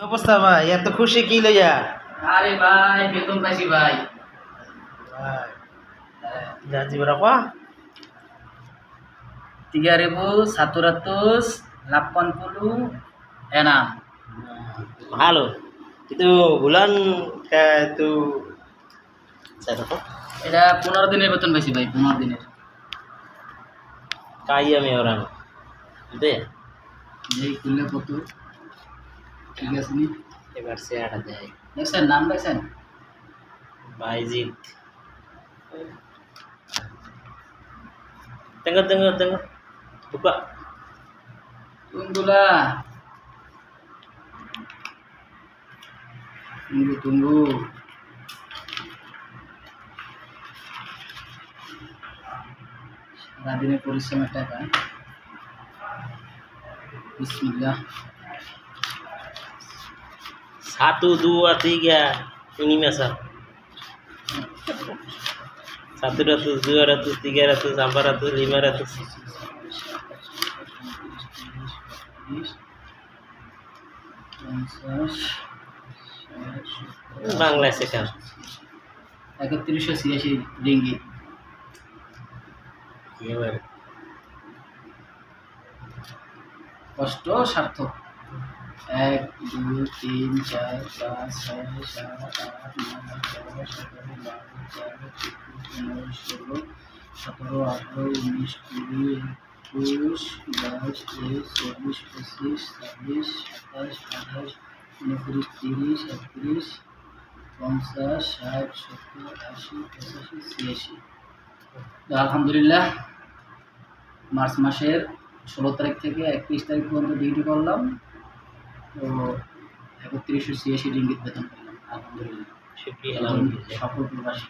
অবস্থা ভাই, এত খুশি কি লইয়া? আরে ভাই বেতন পাইছি ভাই। Gaji berapa? 3.186 Mahal loh. Itu bulan kayak itu saya dapat এটা 15 দিনের বেতন পাইছি ভাই, 15 দিনের। kaya nih orang. Gitu ya? এই খুললে কত ঠিক আছে নি? এবার শেয়ার দেয় দেখছেন নাম দেখছেন? বাইজিৎ। Tengok. Buka. Tunggulah. Tunggu. Saradine পরিশ্রমের টাকা। Bismillah. 1, 2, 3 ini masa 100, 200, 300, 400, 500 বাংলা শেখা 3186 রিঙ্গিত। এবার কষ্ট সার্থক। 1, 2, 3, 4, 5, 6, 7, 8, 9, 10, 11, 12, 13, 14, 15, 16, 17, 18, 19, 20, 21, 22, 23, 24, 25, 26, 27, 28, 29, 30, 31, 50, 60, 70, 80, 85, 86। তো আলহামদুলিল্লাহ মার্চ মাসের 16 তারিখ থেকে 31 তারিখ পর্যন্ত ডিউটি করলাম। তো 3186 রিঙ্গিত বেতন পেলাম আলহামদুলিল্লাহ। শুকরিয়া আলহামদুলিল্লাহ। সকল প্রবাসী